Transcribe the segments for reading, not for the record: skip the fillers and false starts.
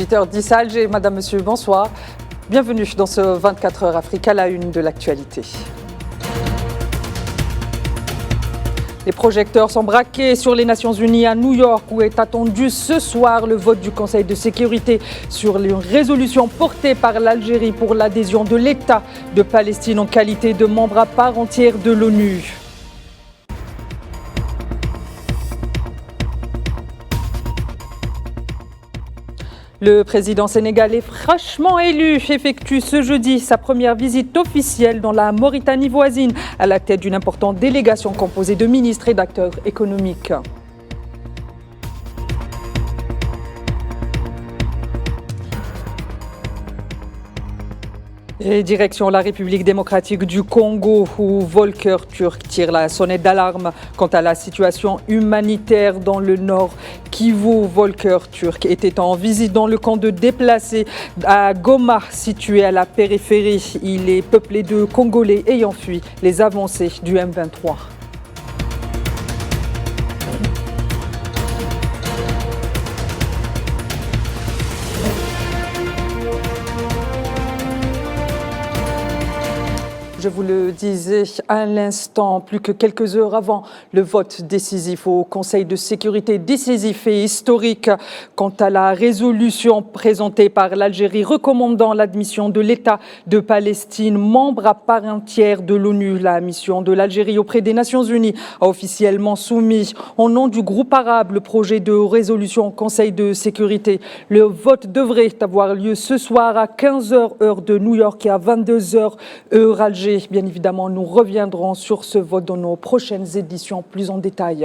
18h10 à Alger. Madame, Monsieur, bonsoir. Bienvenue dans ce 24 heures Afrique à la une de l'actualité. Les projecteurs sont braqués sur les Nations Unies à New York où est attendu ce soir le vote du Conseil de sécurité sur une résolution portée par l'Algérie pour l'adhésion de l'État de Palestine en qualité de membre à part entière de l'ONU. Le président sénégalais fraîchement élu effectue ce jeudi sa première visite officielle dans la Mauritanie voisine à la tête d'une importante délégation composée de ministres et d'acteurs économiques. Et direction la République démocratique du Congo où Volker Turk tire la sonnette d'alarme quant à la situation humanitaire dans le nord Kivu. Volker Turk était en visite dans le camp de déplacés à Goma, situé à la périphérie. Il est peuplé de Congolais ayant fui les avancées du M23. Je vous le disais à l'instant, plus que quelques heures avant le vote décisif au Conseil de sécurité, décisif et historique quant à la résolution présentée par l'Algérie recommandant l'admission de l'État de Palestine, membre à part entière de l'ONU. La mission de l'Algérie auprès des Nations Unies a officiellement soumis au nom du groupe arabe le projet de résolution au Conseil de sécurité. Le vote devrait avoir lieu ce soir à 15h heure de New York et à 22h heure Alger. Bien évidemment, nous reviendrons sur ce vote dans nos prochaines éditions plus en détail.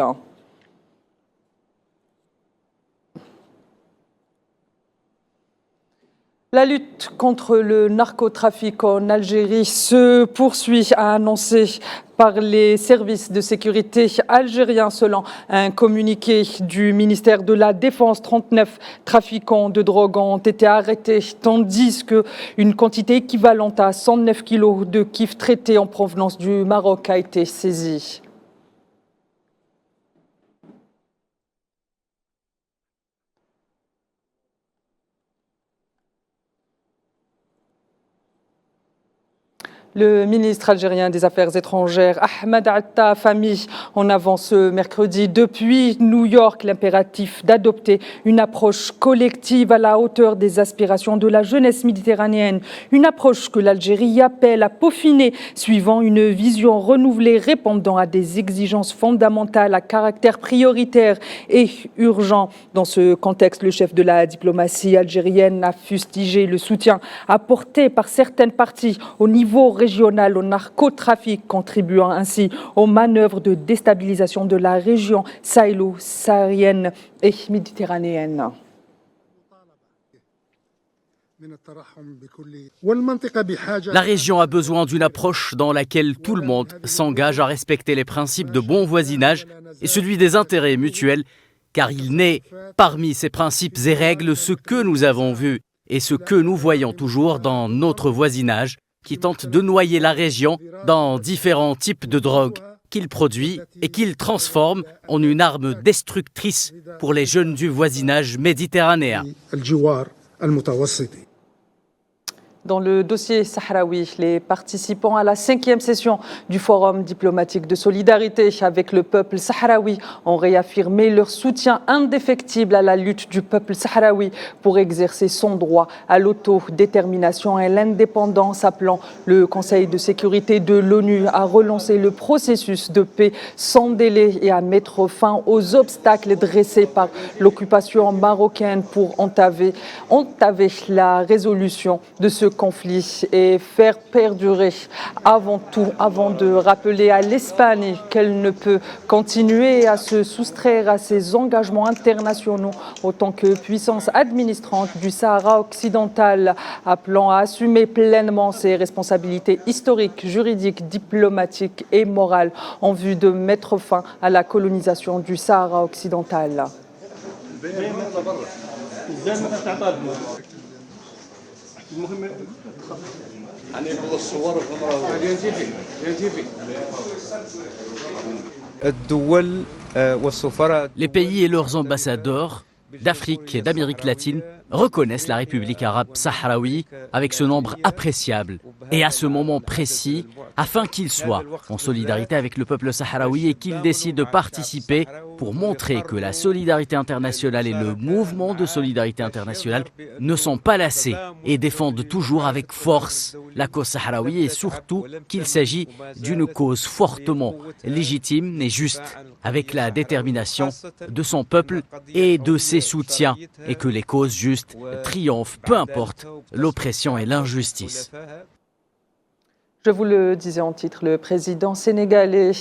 La lutte contre le narcotrafic en Algérie se poursuit, a annoncé par les services de sécurité algériens. Selon un communiqué du ministère de la Défense, 39 trafiquants de drogue ont été arrêtés, tandis qu'une quantité équivalente à 109 kilos de kif traité en provenance du Maroc a été saisie. Le ministre algérien des Affaires étrangères, Ahmed Attaf, a mis en avant ce mercredi depuis New York l'impératif d'adopter une approche collective à la hauteur des aspirations de la jeunesse méditerranéenne. Une approche que l'Algérie appelle à peaufiner, suivant une vision renouvelée répondant à des exigences fondamentales à caractère prioritaire et urgent. Dans ce contexte, le chef de la diplomatie algérienne a fustigé le soutien apporté par certaines parties au niveau régional au narcotrafic, contribuant ainsi aux manœuvres de déstabilisation de la région sahélo-saharienne et méditerranéenne. La région a besoin d'une approche dans laquelle tout le monde s'engage à respecter les principes de bon voisinage et celui des intérêts mutuels, car il naît parmi ces principes et règles ce que nous avons vu et ce que nous voyons toujours dans notre voisinage, qui tente de noyer la région dans différents types de drogues qu'il produit et qu'il transforme en une arme destructrice pour les jeunes du voisinage méditerranéen. Dans le dossier sahraoui, les participants à la 5e session du Forum diplomatique de solidarité avec le peuple sahraoui ont réaffirmé leur soutien indéfectible à la lutte du peuple sahraoui pour exercer son droit à l'autodétermination et l'indépendance, appelant le Conseil de sécurité de l'ONU à relancer le processus de paix sans délai et à mettre fin aux obstacles dressés par l'occupation marocaine pour entaver la résolution de ce conflit et faire perdurer avant de rappeler à l'Espagne qu'elle ne peut continuer à se soustraire à ses engagements internationaux autant que puissance administrante du Sahara occidental, appelant à assumer pleinement ses responsabilités historiques, juridiques, diplomatiques et morales en vue de mettre fin à la colonisation du Sahara occidental. Les pays et leurs ambassadeurs d'Afrique et d'Amérique latine reconnaissent la République arabe sahraoui avec ce nombre appréciable et à ce moment précis, afin qu'ils soient en solidarité avec le peuple sahraoui et qu'ils décident de participer pour montrer que la solidarité internationale et le mouvement de solidarité internationale ne sont pas lassés et défendent toujours avec force la cause sahraoui et surtout qu'il s'agit d'une cause fortement légitime et juste avec la détermination de son peuple et de ses soutiens et que les causes justes triomphent, peu importe l'oppression et l'injustice. Je vous le disais en titre, le président sénégalais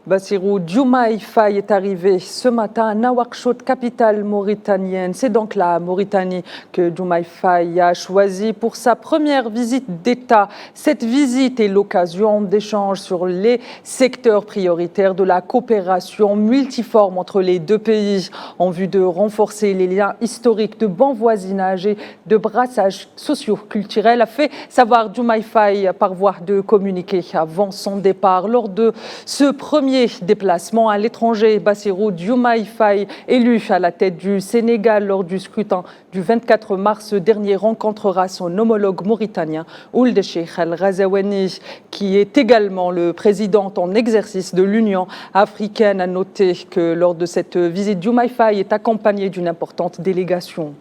Bassirou Diomaye Faye est arrivé ce matin à Nouakchott, capitale mauritanienne. C'est donc la Mauritanie que Diomaye Faye a choisi pour sa première visite d'État. Cette visite est l'occasion d'échanges sur les secteurs prioritaires de la coopération multiforme entre les deux pays en vue de renforcer les liens historiques de bon voisinage et de brassage socio-culturel, a fait savoir Diomaye Faye par voie de communiqué avant son départ. Lors de ce premier déplacement à l'étranger, Bassirou Diomaye Faye, élu à la tête du Sénégal lors du scrutin du 24 mars dernier, rencontrera son homologue mauritanien Ould Cheikh Al-Ghazouani, qui est également le président en exercice de l'Union africaine. A noter que lors de cette visite, Diomaye Faye est accompagné d'une importante délégation.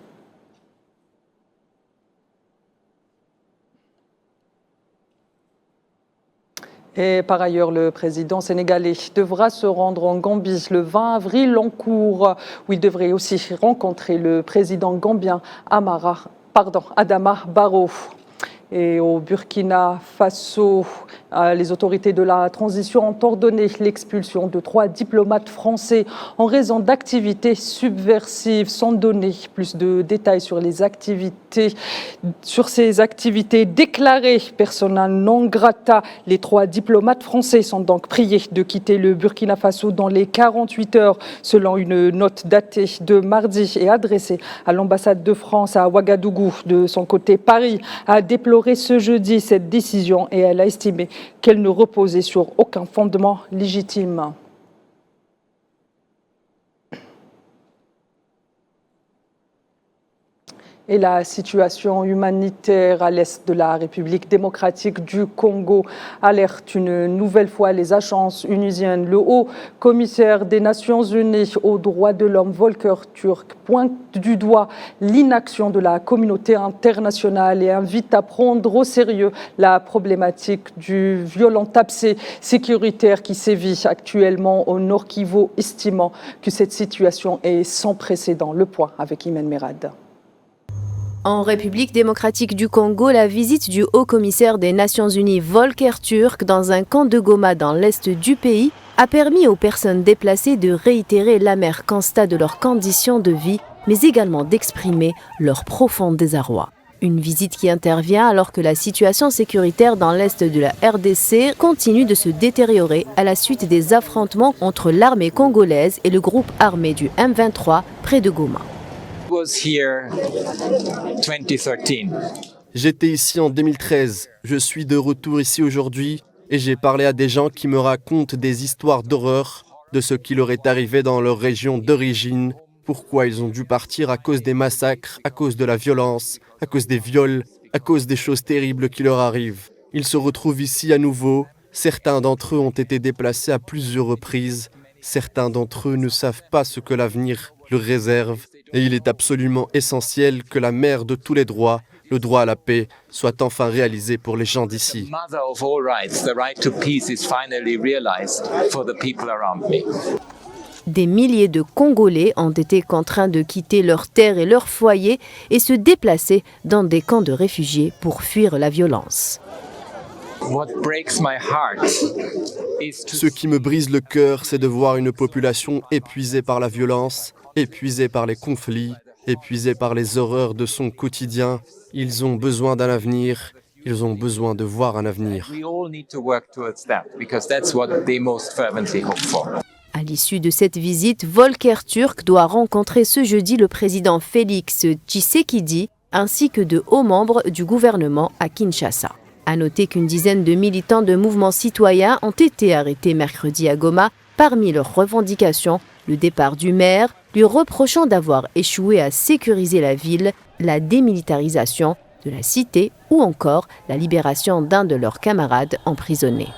Et par ailleurs, le président sénégalais devra se rendre en Gambie le 20 avril en cours, où il devrait aussi rencontrer le président gambien Adama Barrow. Et au Burkina Faso, les autorités de la transition ont ordonné l'expulsion de 3 diplomates français en raison d'activités subversives. Sans donner plus de détails sur ces activités déclarées persona non grata, les 3 diplomates français sont donc priés de quitter le Burkina Faso dans les 48 heures, selon une note datée de mardi et adressée à l'ambassade de France à Ouagadougou. De son côté, Paris a déploré ce jeudi cette décision et elle a estimé qu'elle ne reposait sur aucun fondement légitime. Et la situation humanitaire à l'est de la République démocratique du Congo alerte une nouvelle fois les agences onusiennes. Le haut commissaire des Nations Unies aux droits de l'homme, Volker Turk, pointe du doigt l'inaction de la communauté internationale et invite à prendre au sérieux la problématique du violent abcès sécuritaire qui sévit actuellement au Nord Kivu, estimant que cette situation est sans précédent. Le point avec Imen Merad. En République démocratique du Congo, la visite du haut-commissaire des Nations Unies Volker Turk dans un camp de Goma dans l'est du pays a permis aux personnes déplacées de réitérer l'amer constat de leurs conditions de vie, mais également d'exprimer leur profond désarroi. Une visite qui intervient alors que la situation sécuritaire dans l'est de la RDC continue de se détériorer à la suite des affrontements entre l'armée congolaise et le groupe armé du M23 près de Goma. J'étais ici en 2013. Je suis de retour ici aujourd'hui et j'ai parlé à des gens qui me racontent des histoires d'horreur de ce qui leur est arrivé dans leur région d'origine, pourquoi ils ont dû partir à cause des massacres, à cause de la violence, à cause des viols, à cause des choses terribles qui leur arrivent. Ils se retrouvent ici à nouveau. Certains d'entre eux ont été déplacés à plusieurs reprises. Certains d'entre eux ne savent pas ce que l'avenir leur réserve. Et il est absolument essentiel que la mère de tous les droits, le droit à la paix, soit enfin réalisé pour les gens d'ici. Des milliers de Congolais ont été contraints de quitter leurs terres et leurs foyers et se déplacer dans des camps de réfugiés pour fuir la violence. Ce qui me brise le cœur, c'est de voir une population épuisée par la violence, épuisée par les conflits, épuisée par les horreurs de son quotidien. Ils ont besoin d'un avenir, ils ont besoin de voir un avenir. À l'issue de cette visite, Volker Turk doit rencontrer ce jeudi le président Félix Tshisekedi ainsi que de hauts membres du gouvernement à Kinshasa. À noter qu'une dizaine de militants de mouvements citoyens ont été arrêtés mercredi à Goma. Parmi leurs revendications, le départ du maire, lui reprochant d'avoir échoué à sécuriser la ville, la démilitarisation de la cité ou encore la libération d'un de leurs camarades emprisonnés.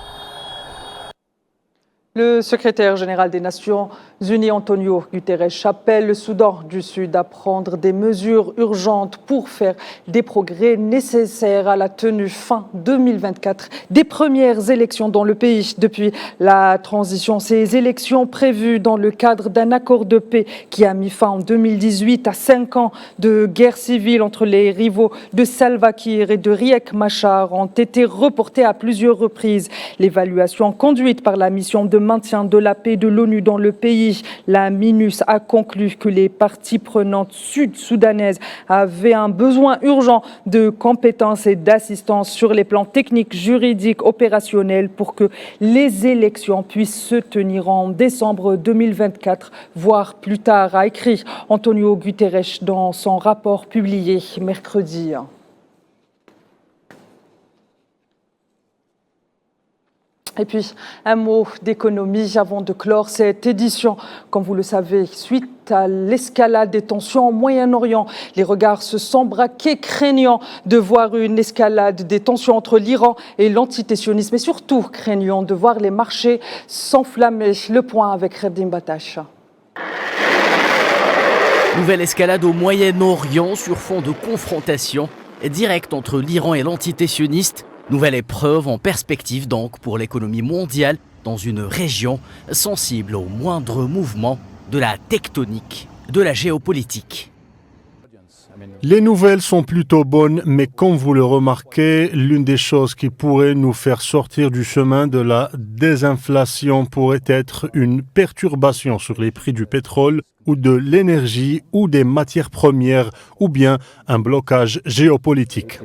Le secrétaire général des Nations Unies, Antonio Guterres, appelle le Soudan du Sud à prendre des mesures urgentes pour faire des progrès nécessaires à la tenue fin 2024 des premières élections dans le pays depuis la transition. Ces élections prévues dans le cadre d'un accord de paix qui a mis fin en 2018 à 5 ans de guerre civile entre les rivaux de Salva Kiir et de Riek Machar ont été reportées à plusieurs reprises. L'évaluation conduite par la mission de maintien de la paix de l'ONU dans le pays, la MINUS, a conclu que les parties prenantes sud-soudanaises avaient un besoin urgent de compétences et d'assistance sur les plans techniques, juridiques, opérationnels pour que les élections puissent se tenir en décembre 2024, voire plus tard, a écrit Antonio Guterres dans son rapport publié mercredi. Et puis, un mot d'économie avant de clore cette édition. Comme vous le savez, suite à l'escalade des tensions au Moyen-Orient, les regards se sont braqués, craignant de voir une escalade des tensions entre l'Iran et l'antitétionnisme, et surtout craignant de voir les marchés s'enflammer. Le point avec Redim Batash. Nouvelle escalade au Moyen-Orient sur fond de confrontation directe entre l'Iran et l'antitétionniste. Nouvelle épreuve en perspective donc pour l'économie mondiale dans une région sensible au moindre mouvement de la tectonique, de la géopolitique. Les nouvelles sont plutôt bonnes, mais comme vous le remarquez, l'une des choses qui pourrait nous faire sortir du chemin de la désinflation pourrait être une perturbation sur les prix du pétrole ou de l'énergie ou des matières premières ou bien un blocage géopolitique.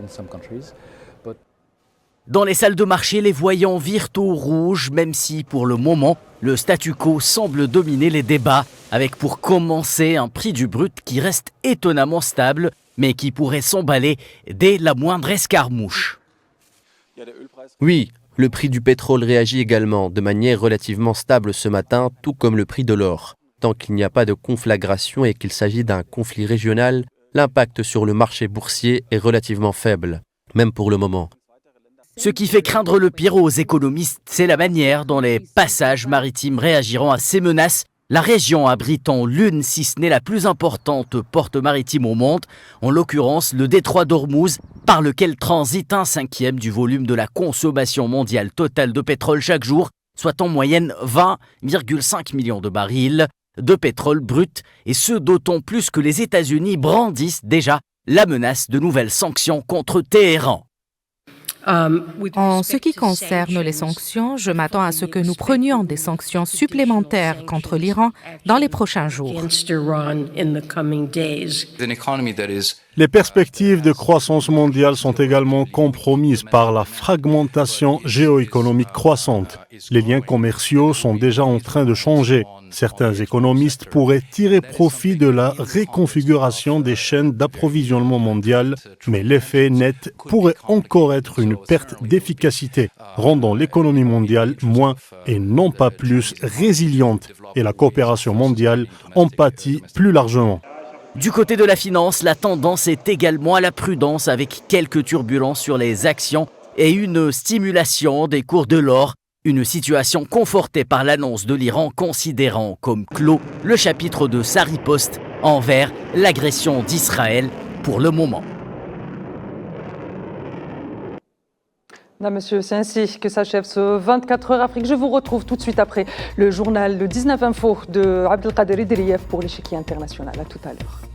Dans les salles de marché, les voyants virent au rouge, même si pour le moment, le statu quo semble dominer les débats, avec pour commencer un prix du brut qui reste étonnamment stable, mais qui pourrait s'emballer dès la moindre escarmouche. Oui, le prix du pétrole réagit également de manière relativement stable ce matin, tout comme le prix de l'or. Tant qu'il n'y a pas de conflagration et qu'il s'agit d'un conflit régional, l'impact sur le marché boursier est relativement faible, même pour le moment. Ce qui fait craindre le pire aux économistes, c'est la manière dont les passages maritimes réagiront à ces menaces. La région abritant l'une, si ce n'est la plus importante porte maritime au monde, en l'occurrence le détroit d'Ormuz, par lequel transite 1/5 du volume de la consommation mondiale totale de pétrole chaque jour, soit en moyenne 20,5 millions de barils de pétrole brut, et ce d'autant plus que les États-Unis brandissent déjà la menace de nouvelles sanctions contre Téhéran. En ce qui concerne les sanctions, je m'attends à ce que nous prenions des sanctions supplémentaires contre l'Iran dans les prochains jours. Les perspectives de croissance mondiale sont également compromises par la fragmentation géoéconomique croissante. Les liens commerciaux sont déjà en train de changer. Certains économistes pourraient tirer profit de la réconfiguration des chaînes d'approvisionnement mondiales, mais l'effet net pourrait encore être une perte d'efficacité, rendant l'économie mondiale moins et non pas plus résiliente, et la coopération mondiale en pâtit plus largement. Du côté de la finance, la tendance est également à la prudence avec quelques turbulences sur les actions et une stimulation des cours de l'or. Une situation confortée par l'annonce de l'Iran considérant comme clos le chapitre de sa riposte envers l'agression d'Israël pour le moment. Monsieur, c'est ainsi que s'achève ce 24 heures Afrique. Je vous retrouve tout de suite après le journal de 19 Info de Abdelkader Idrieff pour l'échiquier international. À tout à l'heure.